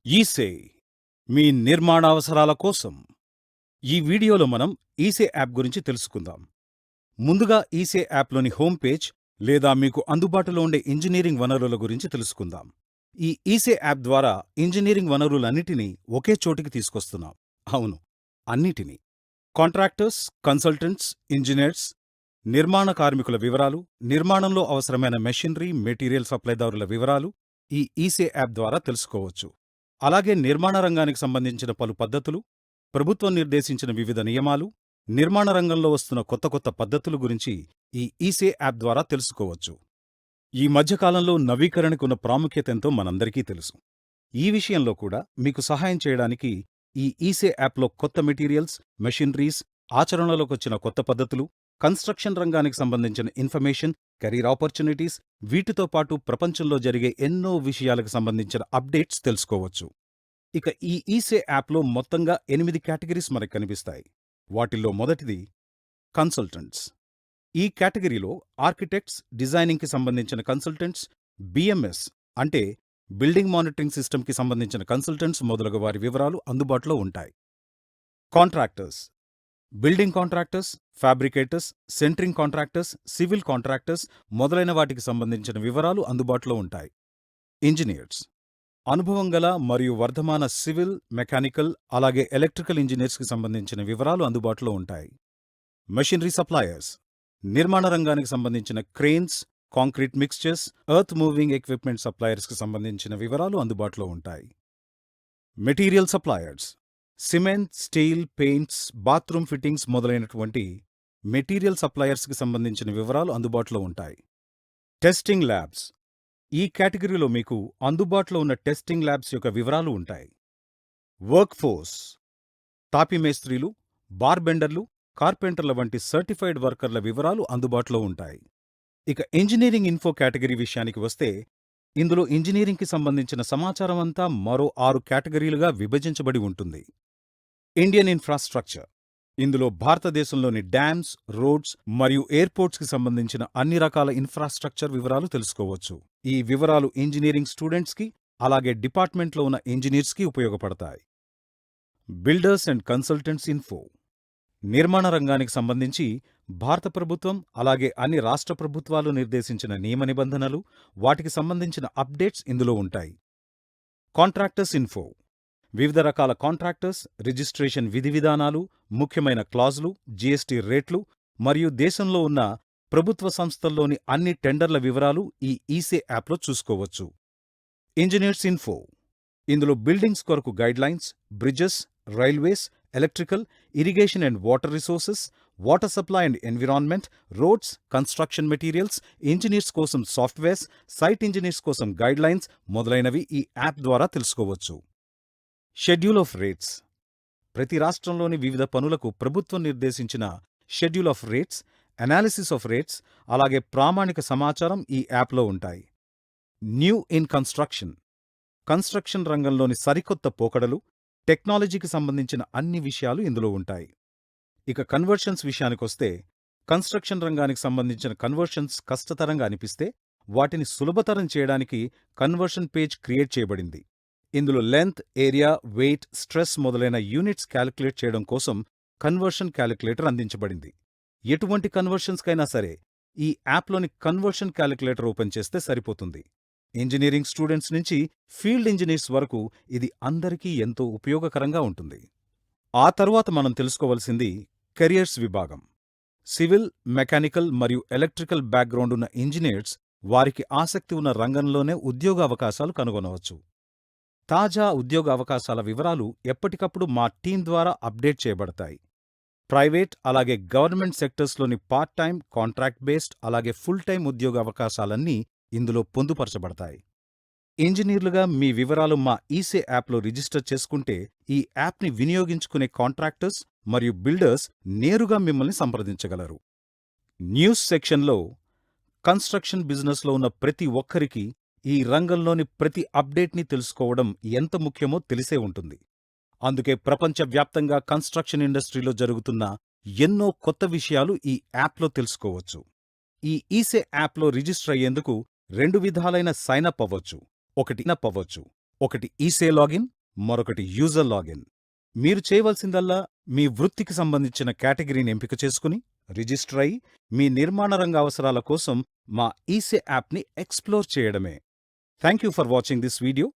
ఈసే మీ నిర్మాణావసరాల కోసం ఈ వీడియోలో మనం ఈసే యాప్ గురించి తెలుసుకుందాం. ముందుగా ఈసే యాప్లోని హోమ్ పేజ్ లేదా మీకు అందుబాటులో ఉండే ఇంజనీరింగ్ వనరుల గురించి తెలుసుకుందాం. ఈ ఈసే యాప్ ద్వారా ఇంజనీరింగ్ వనరులన్నిటినీ ఒకే చోటికి తీసుకొస్తున్నాం. అవును, అన్నిటినీ. కాంట్రాక్టర్స్, కన్సల్టెంట్స్, ఇంజనీర్స్, నిర్మాణ కార్మికుల వివరాలు, నిర్మాణంలో అవసరమైన మెషినరీ, మెటీరియల్ సప్లైదారుల వివరాలు ఈ ఈసే యాప్ ద్వారా తెలుసుకోవచ్చు. అలాగే నిర్మాణ రంగానికి సంబంధించిన పలు పద్ధతులు, ప్రభుత్వం నిర్దేశించిన వివిధ నియమాలు, నిర్మాణ రంగంలో వస్తున్న కొత్త కొత్త పద్ధతుల గురించి ఈ ఈసే యాప్ ద్వారా తెలుసుకోవచ్చు. ఈ మధ్యకాలంలో నవీకరణకు ఉన్న ప్రాముఖ్యతెంతో మనందరికీ తెలుసు. ఈ విషయంలో కూడా మీకు సహాయం చేయడానికి ఈ ఈసే యాప్లో కొత్త మెటీరియల్స్, మెషినరీస్, ఆచరణలోకొచ్చిన కొత్త పద్ధతులు, కన్స్ట్రక్షన్ రంగానికి సంబంధించిన ఇన్ఫర్మేషన్, కెరీర్ ఆపర్చునిటీస్, వీటితో పాటు ప్రపంచంలో జరిగే ఎన్నో విషయాలకు సంబంధించిన అప్డేట్స్ తెలుసుకోవచ్చు. ఇక ఈ ఈసే యాప్లో మొత్తంగా 8 కేటగిరీస్ మనకు కనిపిస్తాయి. వాటిల్లో మొదటిది కన్సల్టెంట్స్. ఈ కేటగిరీలో ఆర్కిటెక్ట్స్, డిజైనింగ్కి సంబంధించిన కన్సల్టెంట్స్, బిఎంఎస్ అంటే బిల్డింగ్ మానిటరింగ్ సిస్టమ్కి సంబంధించిన కన్సల్టెంట్స్ మొదలగు వారి వివరాలు అందుబాటులో ఉంటాయి. Contractors, building contractors, fabricators, centring contractors, civil contractors మొదలైన వాటికి సంబంధించిన వివరాలు అందుబాటులో ఉంటాయి. ఇంజనీర్స్, అనుభవం గల మరియు వర్ధమాన సివిల్, మెకానికల్ అలాగే ఎలక్ట్రికల్ ఇంజనీర్స్కి సంబంధించిన వివరాలు అందుబాటులో ఉంటాయి. మెషినరీ సప్లయర్స్, నిర్మాణ రంగానికి సంబంధించిన cranes, concrete mixtures, earth moving equipment సప్లయర్స్కి సంబంధించిన వివరాలు అందుబాటులో ఉంటాయి. Material suppliers, cement, steel, paints, bathroom fittings మొదలైనటువంటి మెటీరియల్ సప్లయర్స్కి సంబంధించిన వివరాలు అందుబాటులో ఉంటాయి. టెస్టింగ్ ల్యాబ్స్, ఈ కేటగిరీలో మీకు అందుబాటులో ఉన్న టెస్టింగ్ ల్యాబ్స్ యొక్క వివరాలు ఉంటాయి. వర్క్ ఫోర్స్, తాపీ మేస్త్రీలు, బార్బెండర్లు, కార్పెంటర్ల వంటి సర్టిఫైడ్ వర్కర్ల వివరాలు అందుబాటులో ఉంటాయి. ఇక ఇంజనీరింగ్ ఇన్ఫో కేటగిరీ విషయానికి వస్తే ఇందులో ఇంజనీరింగ్కి సంబంధించిన సమాచారం అంతా మరో 6 కేటగిరీలుగా విభజించబడి ఉంటుంది. ఇండియన్ ఇన్ఫ్రాస్ట్రక్చర్, ఇందులో భారతదేశంలోని డ్యామ్స్, రోడ్స్ మరియు ఎయిర్పోర్ట్స్కి సంబంధించిన అన్ని రకాల ఇన్ఫ్రాస్ట్రక్చర్ వివరాలు తెలుసుకోవచ్చు. ఈ వివరాలు ఇంజనీరింగ్ స్టూడెంట్స్కి అలాగే డిపార్ట్మెంట్లో ఉన్న ఇంజనీర్స్కి ఉపయోగపడతాయి. బిల్డర్స్ అండ్ కన్సల్టెంట్స్ ఇన్ఫో, నిర్మాణ రంగానికి సంబంధించి భారత ప్రభుత్వం అలాగే అన్ని రాష్ట్ర ప్రభుత్వాలు నిర్దేశించిన నియమ నిబంధనలు, వాటికి సంబంధించిన అప్డేట్స్ ఇందులో ఉంటాయి. కాంట్రాక్టర్స్ ఇన్ఫో, వివిధ రకాల కాంట్రాక్టర్స్, రిజిస్ట్రేషన్ విధి విధానాలు, ముఖ్యమైన క్లాజులు, జీఎస్టీ రేట్లు మరియు దేశంలో ఉన్న ప్రభుత్వ సంస్థల్లోని అన్ని టెండర్ల వివరాలు ఈ ఈసే యాప్లో చూసుకోవచ్చు. ఇంజనీర్స్ ఇన్ఫో, ఇందులో బిల్డింగ్స్ కొరకు guidelines, bridges, railways, electrical, irrigation and water resources, water supply and environment, roads, construction materials, engineers కోసం సాఫ్ట్వేర్స్, సైట్ ఇంజనీర్స్ కోసం గైడ్లైన్స్ మొదలైనవి ఈ యాప్ ద్వారా తెలుసుకోవచ్చు. షెడ్యూల్ ఆఫ్ రేట్స్, ప్రతి రాష్ట్రంలోని వివిధ పనులకు ప్రభుత్వం నిర్దేశించిన schedule of rates, analysis of rates అలాగే ప్రామాణిక సమాచారం ఈ యాప్లో ఉంటాయి. న్యూ ఇన్ కన్స్ట్రక్షన్, కన్స్ట్రక్షన్ రంగంలోని సరికొత్త పోకడలు, టెక్నాలజీకి సంబంధించిన అన్ని విషయాలు ఇందులో ఉంటాయి. ఇక కన్వర్షన్స్ విషయానికొస్తే కన్స్ట్రక్షన్ రంగానికి సంబంధించిన కన్వర్షన్స్ కష్టతరంగా అనిపిస్తే వాటిని సులభతరం చేయడానికి కన్వర్షన్ పేజ్ క్రియేట్ చేయబడింది. ఇందులో లెంత్, ఏరియా, వెయిట్, స్ట్రెస్ మొదలైన యూనిట్స్ క్యాలిక్యులేట్ చేయడం కోసం కన్వర్షన్ క్యాలిక్యులేటర్ అందించబడింది. ఎటువంటి కన్వర్షన్స్కైనా సరే ఈ యాప్లోని కన్వర్షన్ క్యాలిక్యులేటర్ ఓపెన్ చేస్తే సరిపోతుంది. ఇంజనీరింగ్ స్టూడెంట్స్ నుంచి ఫీల్డ్ ఇంజనీర్స్ వరకు ఇది అందరికీ ఎంతో ఉపయోగకరంగా ఉంటుంది. ఆ తరువాత మనం తెలుసుకోవలసింది కెరియర్స్ విభాగం. సివిల్, మెకానికల్ మరియు ఎలక్ట్రికల్ బ్యాక్గ్రౌండ్ ఉన్న ఇంజనీర్స్ వారికి ఆసక్తి ఉన్న రంగంలోనే ఉద్యోగ అవకాశాలు కనుగొనవచ్చు. తాజా ఉద్యోగ అవకాశాల వివరాలు ఎప్పటికప్పుడు మా టీం ద్వారా అప్డేట్ చేయబడతాయి. ప్రైవేట్ అలాగే గవర్నమెంట్ సెక్టర్స్లోని పార్ట్ టైం, కాంట్రాక్ట్ బేస్డ్ అలాగే ఫుల్ టైం ఉద్యోగ అవకాశాలన్నీ ఇందులో పొందుపరచబడతాయి. ఇంజనీర్లుగా మీ వివరాలు మా ఈసే యాప్లో రిజిస్టర్ చేసుకుంటే ఈ యాప్ని వినియోగించుకునే కాంట్రాక్టర్స్ మరియు బిల్డర్స్ నేరుగా మిమ్మల్ని సంప్రదించగలరు. న్యూస్ సెక్షన్లో కన్స్ట్రక్షన్ బిజినెస్లో ఉన్న ప్రతి ఒక్కరికి ఈ రంగంలోని ప్రతి అప్డేట్ని తెలుసుకోవడం ఎంత ముఖ్యమో తెలిసే ఉంటుంది. అందుకే ప్రపంచవ్యాప్తంగా కన్స్ట్రక్షన్ ఇండస్ట్రీలో జరుగుతున్న ఎన్నో కొత్త విషయాలు ఈ యాప్లో తెలుసుకోవచ్చు. ఈ ఈసే యాప్లో రిజిస్టర్ అయ్యేందుకు 2 విధాలైన సైనప్ అవ్వచ్చు. ఒకటి ఈసే లాగిన్ మరొకటి యూజర్ లాగిన్. మీరు చేయవలసిందల్లా మీ వృత్తికి సంబంధించిన కేటగిరీని ఎంపిక చేసుకుని రిజిస్టర్ అయి మీ నిర్మాణ రంగ అవసరాల కోసం మా ఈసే యాప్ని ఎక్స్‌ప్లోర్ చేయడమే. Thank you for watching this video.